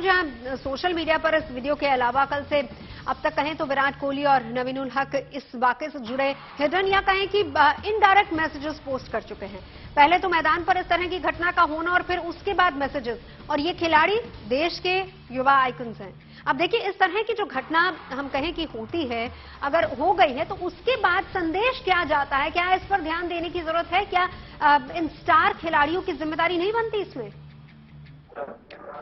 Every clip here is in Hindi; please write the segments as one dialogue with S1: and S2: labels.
S1: जहां सोशल मीडिया पर इस वीडियो के अलावा कल से अब तक कहें तो विराट कोहली और नवीन उल हक इस वाकये से जुड़े हिडन या कहें कि इनडायरेक्ट मैसेजेस पोस्ट कर चुके हैं। पहले तो मैदान पर इस तरह की घटना का होना और फिर उसके बाद मैसेजेस, और ये खिलाड़ी देश के युवा आइकन्स हैं। अब देखिए, इस तरह की जो घटना हम कहें कि होती है, अगर हो गई है तो उसके बाद संदेश क्या जाता है? क्या इस पर ध्यान देने की जरूरत है? क्या इन स्टार खिलाड़ियों की जिम्मेदारी नहीं बनती इसमें?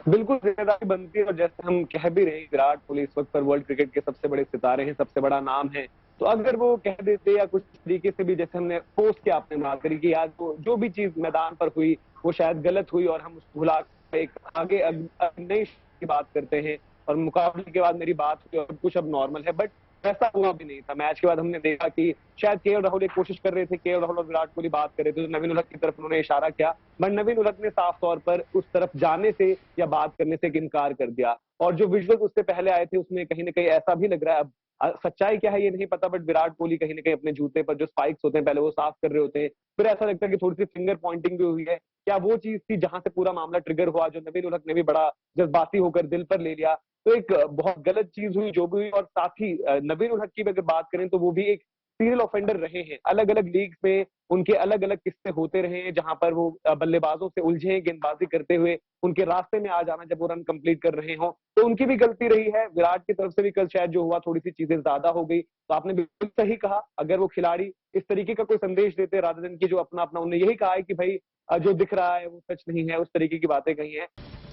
S2: बिल्कुल जिम्मेदारी बनती है, और जैसे हम कह भी रहे हैं, विराट कोहली इस वक्त पर वर्ल्ड क्रिकेट के सबसे बड़े सितारे हैं, सबसे बड़ा नाम है। तो अगर वो कह देते या कुछ तरीके से भी, जैसे हमने पोस्ट किया, आपने बात करी कि यार जो भी चीज मैदान पर हुई वो शायद गलत हुई और हम उसको भुला एक आगे नई की बात करते हैं, और मुकाबले के बाद मेरी बात हुई और कुछ अब नॉर्मल है, बट वैसा हुआ भी नहीं था। मैच के बाद हमने देखा कि शायद केएल राहुल एक कोशिश कर रहे थे, केएल राहुल और विराट कोहली बात कर रहे थे, तो नवीन उल हक की तरफ उन्होंने इशारा किया, बट नवीन उल हक ने साफ तौर पर उस तरफ जाने से या बात करने से इनकार कर दिया। और जो विजुअल्स उससे पहले आए थे उसमें कहीं ना कहीं ऐसा भी लग रहा है, अब सच्चाई क्या है ये नहीं पता, बट विराट कोहली कहीं ना कहीं अपने जूते पर जो स्पाइक्स होते हैं पहले वो साफ कर रहे होते हैं, फिर ऐसा लगता है कि थोड़ी सी फिंगर पॉइंटिंग भी हुई है। क्या वो चीज थी जहां से पूरा मामला ट्रिगर हुआ, जो नवीन उल हक ने भी बड़ा जज्बाती होकर दिल पर ले लिया? तो एक बहुत गलत चीज हुई जो भी हुई। और साथ ही नवीन उल हक की अगर बात करें तो वो भी एक सीरियल ऑफेंडर रहे हैं। अलग अलग लीग में उनके अलग अलग किस्से होते रहे हैं जहां पर वो बल्लेबाजों से उलझे, गेंदबाजी करते हुए उनके रास्ते में आ जाना जब वो रन कंप्लीट कर रहे हो, तो उनकी भी गलती रही है। विराट की तरफ से भी कल शायद जो हुआ, थोड़ी सी चीजें ज्यादा हो गई। तो आपने बिल्कुल सही कहा, अगर वो खिलाड़ी इस तरीके का कोई संदेश देते राधर दिन की जो अपना अपना, उन्होंने यही कहा है कि भाई जो दिख रहा है वो सच नहीं है, उस तरीके की बातें कही हैं।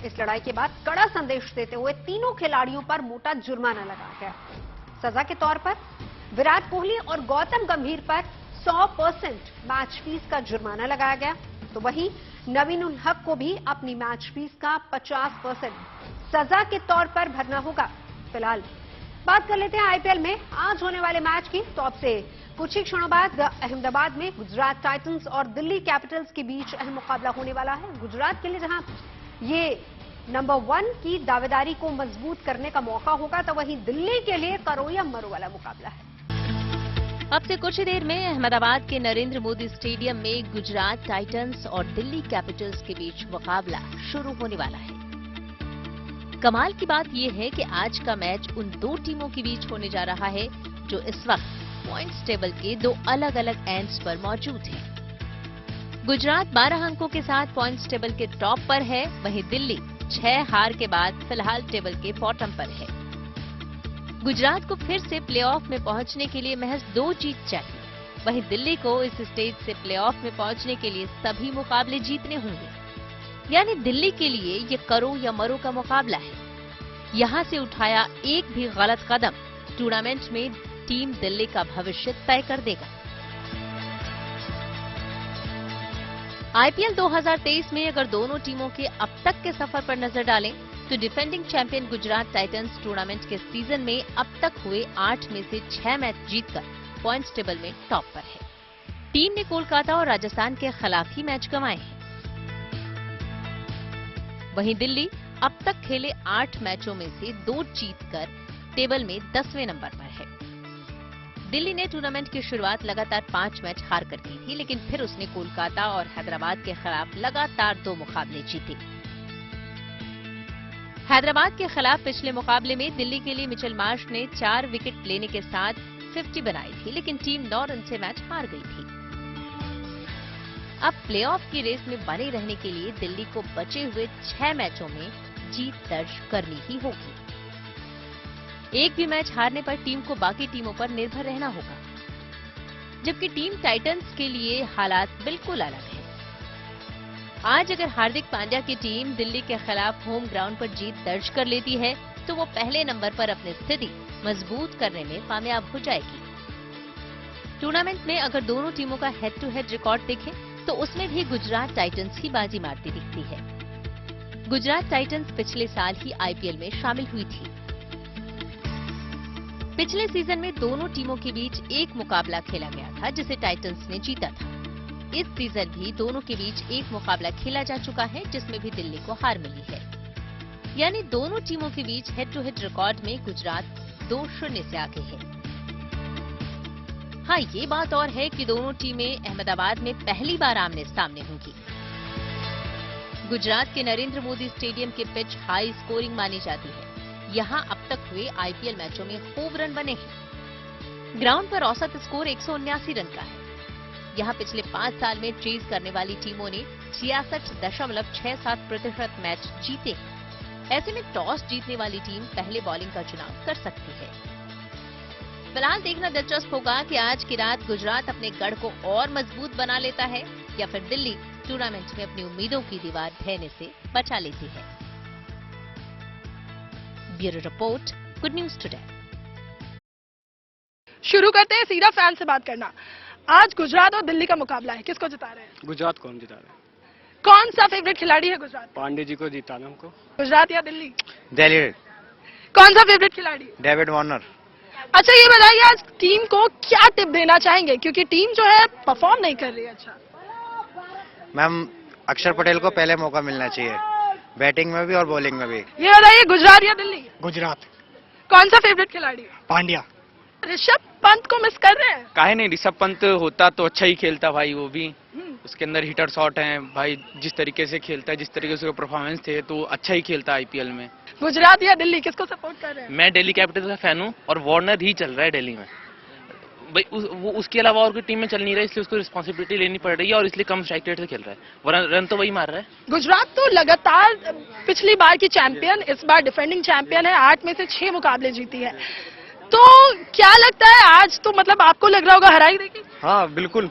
S1: इस लड़ाई के बाद कड़ा संदेश देते हुए तीनों खिलाड़ियों पर मोटा जुर्माना लगाया गया। सजा के तौर पर विराट कोहली और गौतम गंभीर पर 100% मैच फीस का जुर्माना लगाया गया, तो वहीं नवीन उल हक को भी अपनी मैच फीस का 50% सजा के तौर पर भरना होगा। फिलहाल बात कर लेते हैं आईपीएल में आज होने वाले मैच की। तो अब से कुछ ही क्षणों बाद अहमदाबाद में गुजरात टाइटंस और दिल्ली कैपिटल्स के बीच अहम मुकाबला होने वाला है। गुजरात के लिए जहां ये नंबर 1 की दावेदारी को मजबूत करने का मौका होगा, तो वहीं दिल्ली के लिए करो या मरो वाला मुकाबला है।
S3: अब से कुछ ही देर में अहमदाबाद के नरेंद्र मोदी स्टेडियम में गुजरात टाइटंस और दिल्ली कैपिटल्स के बीच मुकाबला शुरू होने वाला है। कमाल की बात यह है कि आज का मैच उन दो टीमों के बीच होने जा रहा है जो इस वक्त पॉइंट्स टेबल के दो अलग अलग एंड्स पर मौजूद हैं। गुजरात 12 अंकों के साथ पॉइंट्स टेबल के टॉप पर है, वहीं दिल्ली 6 हार के बाद फिलहाल टेबल के बॉटम पर है। गुजरात को फिर से प्लेऑफ में पहुंचने के लिए महज 2 जीत चाहिए, वहीं दिल्ली को इस स्टेज से प्लेऑफ में पहुंचने के लिए सभी मुकाबले जीतने होंगे। यानी दिल्ली के लिए ये करो या मरो का मुकाबला है। यहां से उठाया एक भी गलत कदम टूर्नामेंट में टीम दिल्ली का भविष्य तय कर देगा। आईपीएल 2023 में अगर दोनों टीमों के अब तक के सफर पर नजर डालें तो defending champion Gujarat Titans tournament के सीजन में अब तक हुए 8 में से 6 मैच जीतकर पॉइंट्स टेबल में टॉप पर है। टीम ने कोलकाता और राजस्थान के खिलाफ ही मैच गंवाए हैं। वहीं दिल्ली अब तक खेले 8 मैचों में से 2 जीतकर टेबल में 10वें नंबर पर है। दिल्ली ने टूर्नामेंट की शुरुआत लगातार 5 मैच हार कर की थी, लेकिन फिर उसने कोलकाता और हैदराबाद के खिलाफ लगातार 2 मुकाबले जीते। हैदराबाद के खिलाफ पिछले मुकाबले में दिल्ली के लिए मिचेल मार्श ने 4 विकेट लेने के साथ 50 बनाई थी, लेकिन टीम 9 रन से मैच हार गई थी। अब प्लेऑफ की रेस में बने रहने के लिए दिल्ली को बचे हुए 6 मैचों में जीत दर्ज करनी ही होगी। एक भी मैच हारने पर टीम को बाकी टीमों पर निर्भर रहना होगा, जबकि टीम टाइटंस के लिए हालात बिल्कुल अलग है। आज अगर हार्दिक पांड्या की टीम दिल्ली के खिलाफ होम ग्राउंड पर जीत दर्ज कर लेती है तो वो पहले नंबर पर अपनी स्थिति मजबूत करने में कामयाब हो जाएगी। टूर्नामेंट में अगर दोनों टीमों का हेड टू हेड रिकॉर्ड देखें तो उसमें भी गुजरात टाइटंस ही बाजी मारती दिखती है। गुजरात टाइटंस पिछले साल ही आईपीएल में शामिल हुई थी। पिछले सीजन में दोनों टीमों के बीच एक मुकाबला खेला गया था जिसे टाइटंस ने जीता था। इस सीजन भी दोनों के बीच एक मुकाबला खेला जा चुका है जिसमें भी दिल्ली को हार मिली है। यानी दोनों टीमों के बीच हेड टू हेड रिकॉर्ड में गुजरात 2-0 से आगे है। हाँ, ये बात और है कि दोनों टीमें अहमदाबाद में पहली बार आमने सामने होंगी। गुजरात के नरेंद्र मोदी स्टेडियम की पिच हाई स्कोरिंग मानी जाती है। यहाँ अब तक हुए आईपीएल मैचों में खूब रन बने हैं। ग्राउंड पर औसत स्कोर 179 रन का है। यहाँ पिछले 5 साल में चेज करने वाली टीमों ने 66.67% मैच जीते हैं। ऐसे में टॉस जीतने वाली टीम पहले बॉलिंग का चुनाव कर सकती है। फिलहाल देखना दिलचस्प होगा कि आज की रात गुजरात अपने गढ़ को और मजबूत बना लेता है या फिर दिल्ली टूर्नामेंट में अपनी उम्मीदों की दीवार ढहने से बचा लेती है। Bureau report, good news today.
S4: शुरू करते हैं सीधा फैन से बात करना। आज गुजरात और दिल्ली का मुकाबला है, किसको जिता रहे हैं?
S5: गुजरात कौन जिता रहा है?
S4: कौन सा फेवरेट खिलाड़ी है गुजरात?
S5: पांडे जी को जिताना हमको।
S4: गुजरात या दिल्ली?
S6: दिल्ली।
S4: कौन सा फेवरेट खिलाड़ी?
S6: David Warner.
S4: अच्छा ये बताइए, आज टीम को क्या टिप देना चाहेंगे, क्योंकि टीम जो है परफॉर्म नहीं कर रही है अच्छा।
S6: मैम, अक्षर पटेल को पहले मौका मिलना चाहिए, बैटिंग में भी और बॉलिंग में भी।
S4: ये बताइए, गुजरात या दिल्ली?
S5: गुजरात।
S4: कौन सा फेवरेट खिलाड़ी?
S5: पांड्या।
S4: ऋषभ पंत को मिस कर रहे हैं?
S7: काहे नहीं, ऋषभ पंत होता तो अच्छा ही खेलता भाई। वो भी उसके अंदर हिटर शॉट हैं भाई, जिस तरीके से खेलता है, जिस तरीके से परफॉर्मेंस थे, तो अच्छा ही खेलता आईपीएल में।
S4: गुजरात या दिल्ली, किसको सपोर्ट कर रहे हैं?
S7: मैं दिल्ली कैपिटल्स का फैन हूँ और वार्नर ही चल रहा है दिल्ली में भाई। वो उसके अलावा और कोई टीम में चल नहीं रहा है, इसलिए उसको रिस्पॉन्सिबिलिटी लेनी पड़ रही है और इसलिए कम स्ट्राइक रेट से खेल रहा है, वरना रन तो वही मार रहा है।
S4: गुजरात तो लगातार पिछली बार की चैंपियन, इस बार डिफेंडिंग चैंपियन है। 8 में से 6 मुकाबले जीती है। तो क्या लगता है आज तो मतलब आपको लग रहा होगा हरा ही देगी?
S5: हाँ बिल्कुल।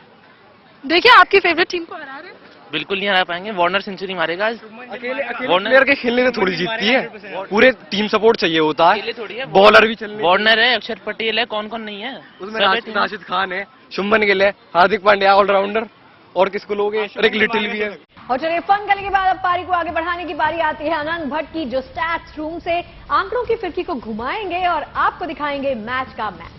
S4: देखिए आपकी फेवरेट टीम को हरा रहे हैं।
S7: बिल्कुल नहीं हरा पाएंगे, वार्नर सेंचुरी मारेगा आज।
S5: अकेले प्लेयर के खेलने से थोड़ी जीतती है, पूरे टीम सपोर्ट चाहिए होता
S7: अकेले थोड़ी है,
S5: है, बॉलर भी चलने।
S7: वार्नर है, अक्षर पटेल है, कौन कौन नहीं है
S5: उसमें राशिद खान है, शुभमन गिल है, हार्दिक पांड्या ऑलराउंडर, और किसको लोगे? रिक लिटिल भी है।
S1: और चलिए फन करने के बाद अब पारी को आगे बढ़ाने की बारी आती है आनंद भट्ट की, जो स्टैट्स रूम से आंकड़ों की फिरकी को घुमाएंगे और आपको दिखाएंगे मैच का मैच।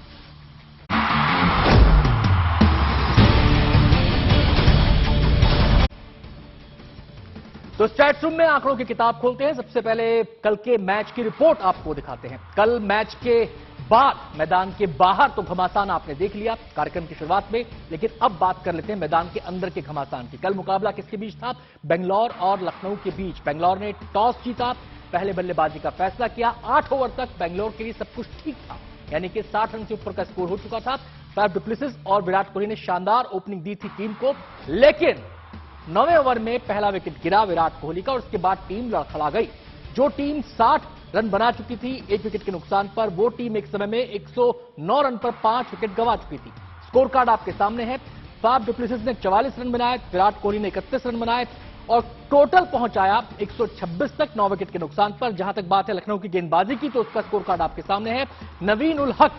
S8: तो स्टैट्स रूम में आंकड़ों की किताब खोलते हैं। सबसे पहले कल के मैच की रिपोर्ट आपको दिखाते हैं। कल मैच के बाद मैदान के बाहर तो घमासान आपने देख लिया कार्यक्रम की शुरुआत में, लेकिन अब बात कर लेते हैं मैदान के अंदर के घमासान की। कल मुकाबला किसके बीच था? बेंगलोर और लखनऊ के बीच। बेंगलोर ने टॉस जीता, पहले बल्लेबाजी का फैसला किया। 8 ओवर तक बेंगलोर के लिए सब कुछ ठीक था, यानी कि 60 रन से ऊपर का स्कोर हो चुका था। फैफ डु प्लेसिस और विराट कोहली ने शानदार ओपनिंग दी थी टीम को, लेकिन 9वें ओवर में पहला विकेट गिरा विराट कोहली का और उसके बाद टीम लड़खड़ा गई। जो टीम 60 रन बना चुकी थी 1 विकेट के नुकसान पर, वो टीम एक समय में 109 रन पर 5 विकेट गंवा चुकी थी। स्कोर कार्ड आपके सामने है। फैफ डु प्लेसिस ने 44 रन बनाए, विराट कोहली ने 31 रन बनाए और टोटल पहुंचाया 126 तक 9 विकेट के नुकसान पर। जहां तक बात है लखनऊ की गेंदबाजी की, तो उसका स्कोर कार्ड आपके सामने है। नवीन उल हक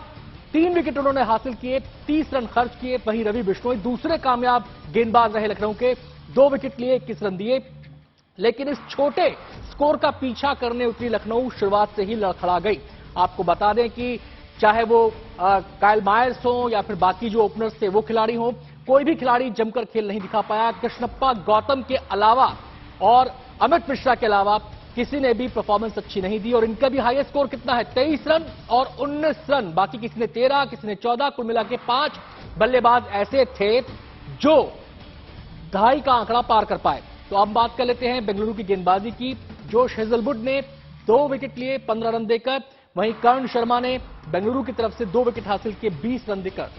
S8: 3 विकेट उन्होंने हासिल किए, 30 रन खर्च किए। वहीं रवि बिश्नोई दूसरे कामयाब गेंदबाज रहे लखनऊ के, 2 विकेट लिए, 21 रन दिए। लेकिन इस छोटे स्कोर का पीछा करने उतरी लखनऊ शुरुआत से ही लड़खड़ा गई। आपको बता दें कि चाहे वो कायल मायर्स हो या फिर बाकी जो ओपनर्स थे वो खिलाड़ी हो, कोई भी खिलाड़ी जमकर खेल नहीं दिखा पाया। कृष्णप्पा गौतम के अलावा और अमित मिश्रा के अलावा किसी ने भी परफॉर्मेंस अच्छी नहीं दी। और इनका भी हाईएस्ट स्कोर कितना है? 23 रन और 19 रन। बाकी किसी ने 13, किसी ने 14, कुल मिला के 5 बल्लेबाज ऐसे थे जो 2.5 का आंकड़ा पार कर पाए। तो अब बात कर लेते हैं बेंगलुरु की गेंदबाजी की। जोश हेजलवुड ने 2 विकेट लिए 15 रन देकर, वहीं कर्ण शर्मा ने बेंगलुरु की तरफ से 2 विकेट हासिल किए 20 रन देकर।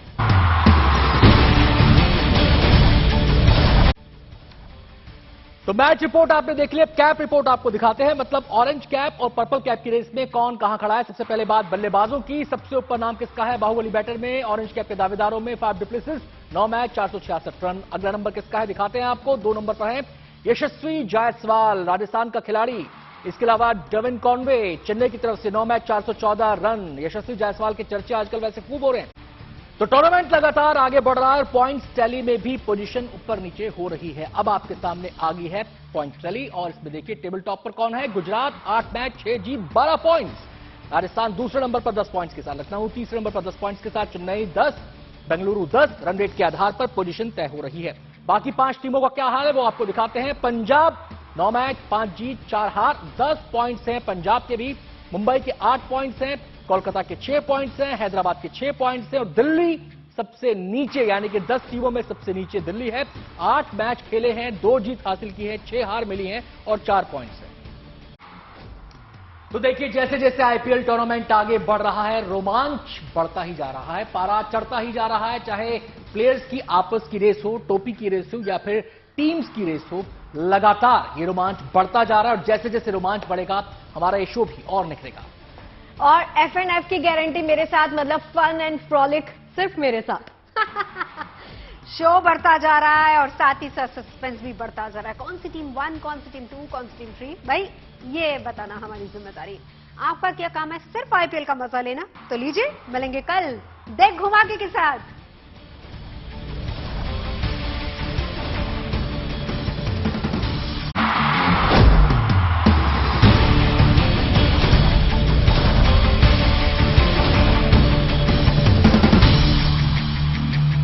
S8: तो मैच रिपोर्ट आपने देख लिया, कैप रिपोर्ट आपको दिखाते हैं। मतलब ऑरेंज कैप और पर्पल कैप की रेस में कौन कहां खड़ा है। सबसे पहले बात बल्लेबाजों की। सबसे ऊपर नाम किसका है बाहुबली बैटर में? ऑरेंज कैप के दावेदारों में Faf du Plessis, 9 match 466 run. अगला नंबर किसका है दिखाते हैं आपको। 2 नंबर पर है यशस्वी जायसवाल, राजस्थान का खिलाड़ी। इसके अलावा डेविन कॉनवे, चेन्नई की तरफ से 9 मैच 414 रन। यशस्वी जायसवाल के चर्चे आजकल वैसे खूब हो रहे हैं। तो टूर्नामेंट लगातार आगे बढ़ रहा है। पॉइंट्स टैली में भी पोजीशन ऊपर नीचे हो रही है। अब आपके सामने आ गई है पॉइंट्स टैली और इसमें देखिए टेबल टॉप पर कौन है। गुजरात 8 मैच 6 जीत 12 पॉइंट्स। राजस्थान दूसरे नंबर पर 10 पॉइंट्स के साथ। लखनऊ तीसरे नंबर पर 10 पॉइंट्स के साथ। चेन्नई 10, बेंगलुरु 10। रन रेट के आधार पर पोजीशन तय हो रही है। बाकी 5 टीमों का क्या हाल है वो आपको दिखाते हैं। पंजाब 9 मैच 5 जीत 4 हार, 10 पॉइंट्स हैं पंजाब के भी। मुंबई के 8 पॉइंट्स हैं, कोलकाता के 6 पॉइंट्स हैं, हैदराबाद के 6 पॉइंट्स हैं और दिल्ली सबसे नीचे यानी कि 10 टीमों में सबसे नीचे दिल्ली है। 8 मैच खेले हैं, 2 जीत हासिल की है, 6 हार मिली हैं और 4 पॉइंट्स हैं। तो देखिए, जैसे जैसे आईपीएल टूर्नामेंट आगे बढ़ रहा है, रोमांच बढ़ता ही जा रहा है, पारा चढ़ता ही जा रहा है। चाहे प्लेयर्स की आपस की रेस हो, टोपी की रेस हो या फिर टीम्स की रेस हो, लगातार ये रोमांच बढ़ता जा रहा है और जैसे जैसे रोमांच बढ़ेगा हमारा ये शो भी और निखरेगा।
S9: और एफ की गारंटी मेरे साथ, मतलब फन एंड फ्रॉलिक सिर्फ मेरे साथ।
S1: शो बढ़ता जा रहा है और साथ ही साथ सस्पेंस भी बढ़ता जा रहा है। कौन सी टीम 1, कौन सी टीम 2, कौन सी टीम 3, भाई ये बताना हमारी जिम्मेदारी। आपका क्या काम है? सिर्फ आईपीएल का मजा लेना। तो लीजिए, मिलेंगे कल देख घुमाके के साथ।